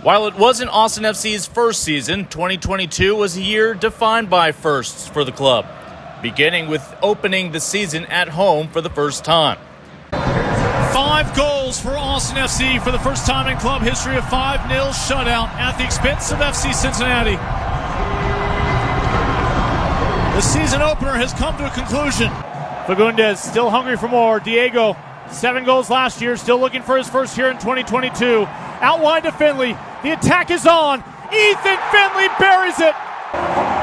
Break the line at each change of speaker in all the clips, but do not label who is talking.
While it wasn't Austin FC's first season, 2022 was a year defined by firsts for the club, beginning with opening the season at home for the first time.
5 goals for Austin FC for the first time in club history, a 5-0 shutout at the expense of FC Cincinnati. The season opener has come to a conclusion.
Fagundes still hungry for more. Diego, 7 goals last year, still looking for his first here in 2022. Out wide to Finley. The attack is on. Ethan Finley buries it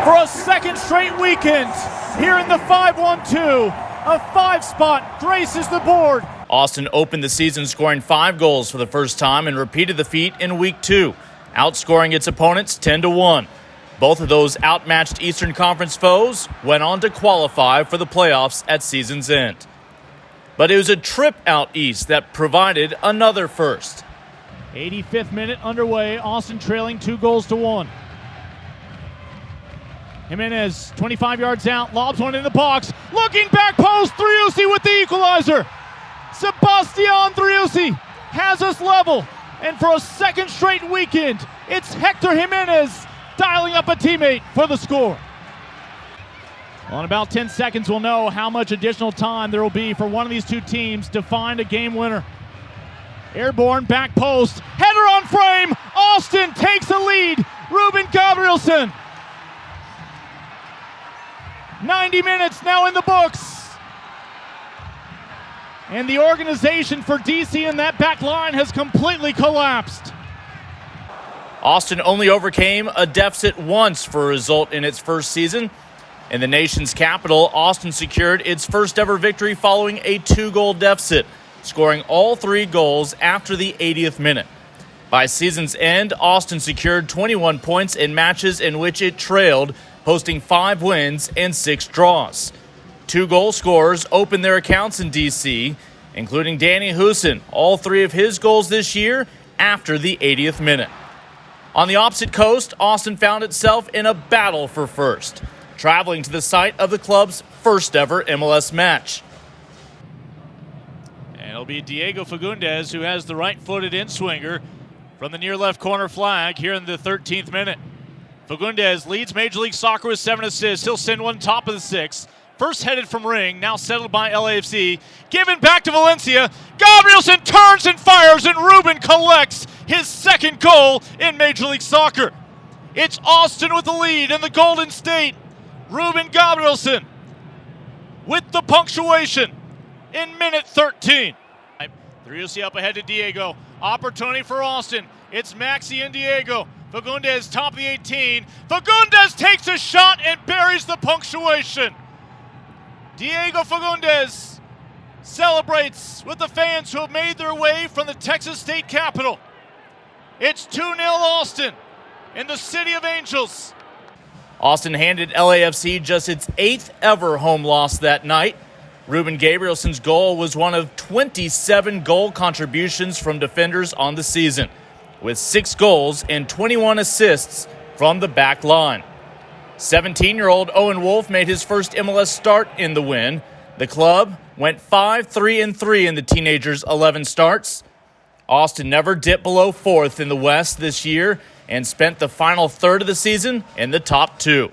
for a second straight weekend here in the 5-1-2. A 5-spot graces the board.
Austin opened the season scoring 5 goals for the first time and repeated the feat in Week 2, outscoring its opponents 10-1. Both of those outmatched Eastern Conference foes went on to qualify for the playoffs at season's end. But it was a trip out east that provided another first.
85th minute underway, Austin trailing 2-1. Jimenez, 25 yards out, lobs one in the box. Looking back post, Driussi with the equalizer. Sebastian Driussi has us level. And for a second straight weekend, it's Hector Jimenez dialing up a teammate for the score. Well, in about 10 seconds, we'll know how much additional time there will be for one of these two teams to find a game winner. Airborne, back post, header on frame. Austin takes the lead. Ruben Gabrielson. 90 minutes now in the books. And the organization for DC in that back line has completely collapsed.
Austin only overcame a deficit once for a result in its first season. In the nation's capital, Austin secured its first ever victory following a 2-goal deficit, scoring all 3 goals after the 80th minute. By season's end, Austin secured 21 points in matches in which it trailed, posting 5 wins and 6 draws. 2 goal scorers opened their accounts in DC, including Danny Husin, all 3 of his goals this year after the 80th minute. On the opposite coast, Austin found itself in a battle for first, traveling to the site of the club's first ever MLS match.
And it'll be Diego Fagundes who has the right-footed in-swinger from the near left corner flag here in the 13th minute. Fagundes leads Major League Soccer with 7 assists. He'll send one top of the 6th. First headed from Ring, now settled by LAFC. Given back to Valencia. Gabrielson turns and fires, and Ruben collects his 2nd goal in Major League Soccer. It's Austin with the lead in the Golden State. Ruben Gabrielson with the punctuation in minute 13. Driussi up ahead to Diego. Opportunity for Austin. It's Maxi and Diego. Fagundes top of the 18. Fagundes takes a shot and buries the punctuation. Diego Fagundes celebrates with the fans who have made their way from the Texas state capitol. It's 2-0 Austin in the City of Angels.
Austin handed LAFC just its 8th ever home loss that night. Ruben Gabrielson's goal was one of 27 goal contributions from defenders on the season, with 6 goals and 21 assists from the back line. 17-year-old Owen Wolf made his first MLS start in the win. The club went 5-3-3 in the teenagers' 11 starts. Austin never dipped below 4th in the West this year and spent the final third of the season in the top 2.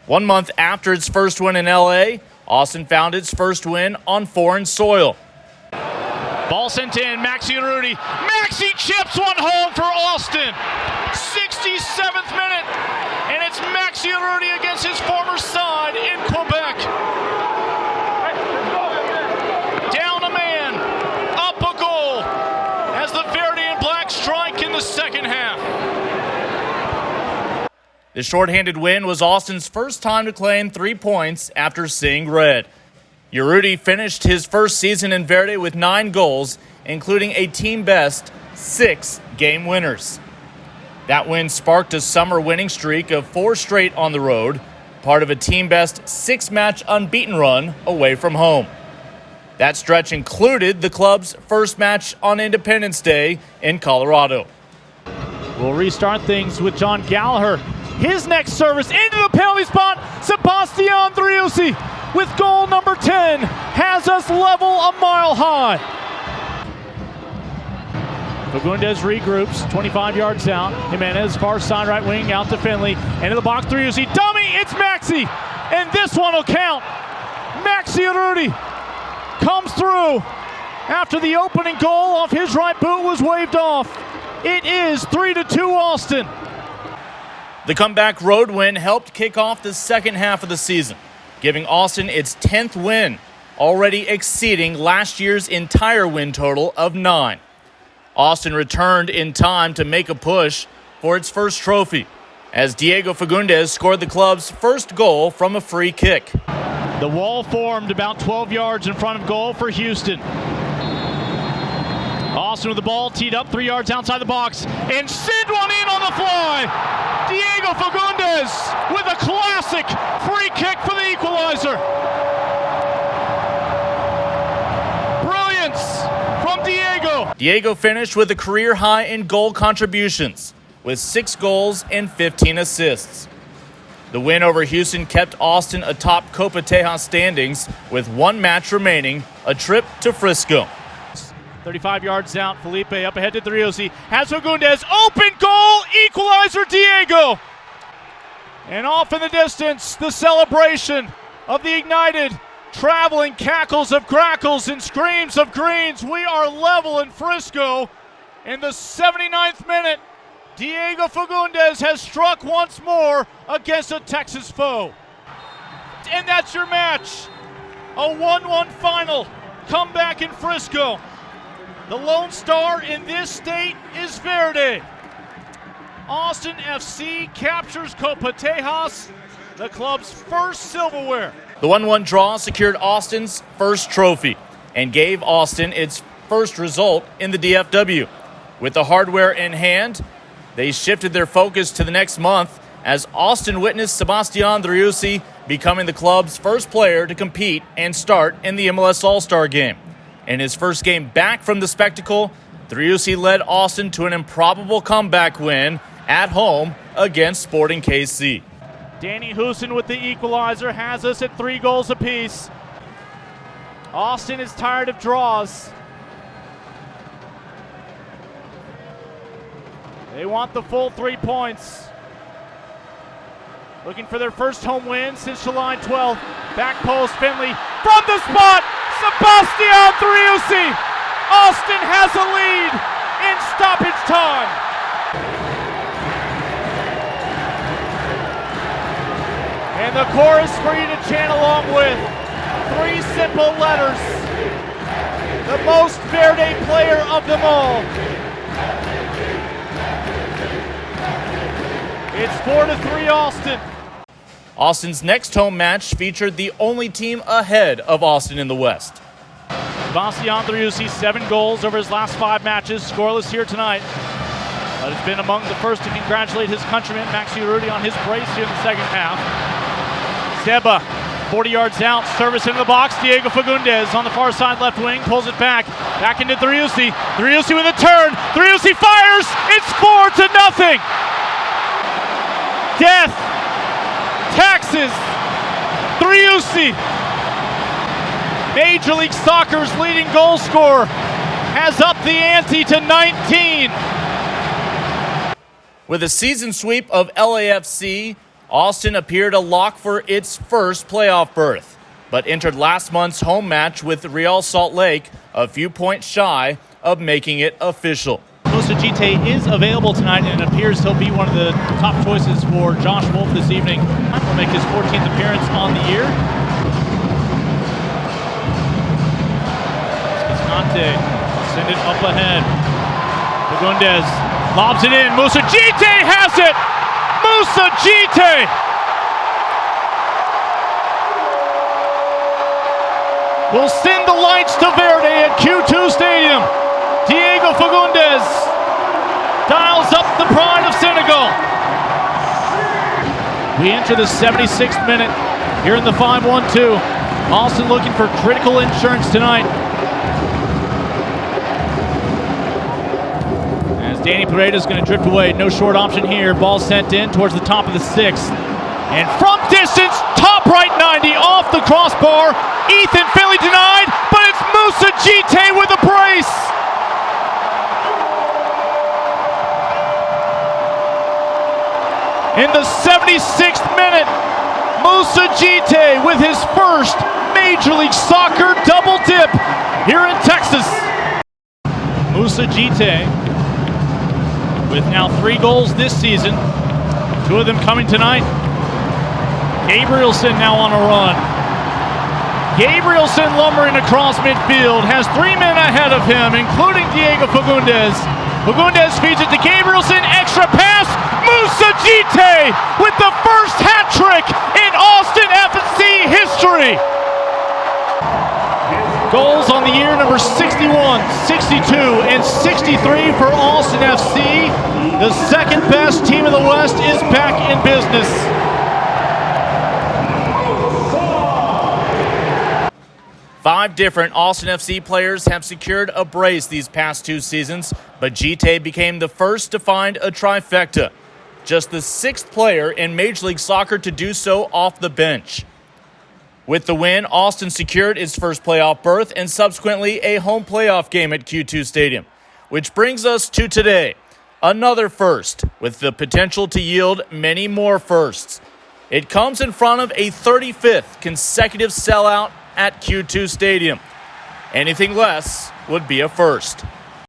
1 month after its first win in LA, Austin found its first win on foreign soil.
Ball sent in, Maxi and Rudy. Maxi chips one home for Austin. 67th minute, and it's Maxi and Rudy against his former side in Quebec. Down a man, up a goal, as the Verde and Black strike in the second half.
The shorthanded win was Austin's first time to claim 3 points after seeing red. Urruti finished his first season in Verde with 9 goals, including a team-best 6 game winners. That win sparked a summer winning streak of 4 straight on the road, part of a team-best 6-match unbeaten run away from home. That stretch included the club's first match on Independence Day in Colorado.
We'll restart things with John Gallagher. His next service into the penalty spot. Sebastian Driussi with goal number 10 has us level a mile high. Fagundes regroups, 25 yards out. Jimenez, far side right wing, out to Finley. Into the box, 3UC. Dummy, it's Maxi! And this one will count. Maxi Rudy comes through after the opening goal off his right boot was waved off. It is 3-2 Austin.
The comeback road win helped kick off the second half of the season, giving Austin its 10th win, already exceeding last year's entire win total of 9. Austin returned in time to make a push for its first trophy, as Diego Fagundes scored the club's first goal from a free kick.
The wall formed about 12 yards in front of goal for Houston. Austin with the ball, teed up 3 yards outside the box, and send one in on the fly. Diego Fagundes with a classic free kick for the equalizer. Brilliance from Diego.
Diego finished with a career high in goal contributions, with 6 goals and 15 assists. The win over Houston kept Austin atop Copa Tejas standings with 1 match remaining, a trip to Frisco.
35 yards out, Felipe up ahead to Driosi. Has Fagundes, open goal, equalizer Diego. And off in the distance, the celebration of the Ignited. Traveling cackles of crackles and screams of greens. We are level in Frisco. In the 79th minute, Diego Fagundes has struck once more against a Texas foe. And that's your match. A 1-1 final. Comeback in Frisco. The lone star in this state is Verde. Austin FC captures Copa Tejas, the club's first silverware.
The 1-1 draw secured Austin's first trophy and gave Austin its first result in the DFW. With the hardware in hand, they shifted their focus to the next month as Austin witnessed Sebastian Driussi becoming the club's first player to compete and start in the MLS All-Star Game. In his first game back from the spectacle, Driussi led Austin to an improbable comeback win at home against Sporting KC.
Danny Houston with the equalizer has us at 3 goals apiece. Austin is tired of draws. They want the full 3 points. Looking for their first home win since July 12th. Back post, Finley from the spot. Sebastian Driussi. Austin has a lead in stoppage time. And the chorus for you to chant along with. 3 simple letters. The most Verde player of them all. It's 4-3 Austin.
Austin's next home match featured the only team ahead of Austin in the West.
Sebastian Driussi, 7 goals over his last 5 matches, scoreless here tonight. But has been among the first to congratulate his countryman, Maxi Rudy, on his brace here in the second half. Seba, 40 yards out, service into the box. Diego Fagundes on the far side left wing, pulls it back into Driussi. Driussi with a turn. Driussi fires. It's 4-0. Death, taxes, Driussi, Major League Soccer's leading goal scorer, has upped the ante to 19.
With a season sweep of LAFC, Austin appeared a lock for its first playoff berth, but entered last month's home match with Real Salt Lake a few points shy of making it official.
Musa Gite is available tonight, and it appears he'll be one of the top choices for Josh Wolf this evening. He'll make his 14th appearance on the year. Escante, send it up ahead. Fagundes lobs it in. Musa Gite has it! Musa Gite! Will send the lights to Verde at Q2 Stadium. Diego Fagundes dials up the pride of Senegal. We enter the 76th minute here in the 5-1-2. Austin looking for critical insurance tonight. As Danny Paredes is going to drift away, no short option here. Ball sent in towards the top of the 6th. And from distance, top right 90, off the crossbar. Ethan Finley denied, but it's Musa Gite with a brace. In the 76th minute, Musa Jite with his first Major League Soccer double dip here in Texas. Musa Jite with now 3 goals this season, 2 of them coming tonight. Gabrielson now on a run. Gabrielson lumbering across midfield, has 3 men ahead of him, including Diego Fagundes. Fagundes feeds it to Gabrielson, extra pass, Musa Jite with the first hat trick in Austin FC history. Goals on the year, number 61, 62, and 63 for Austin FC. The second best team in the West is back in business.
Five different Austin FC players have secured a brace these past 2 seasons, but Jite became the first to find a trifecta. Just the 6th player in Major League Soccer to do so off the bench. With the win, Austin secured its first playoff berth and subsequently a home playoff game at Q2 Stadium. Which brings us to today, another first with the potential to yield many more firsts. It comes in front of a 35th consecutive sellout at Q2 Stadium. Anything less would be a first.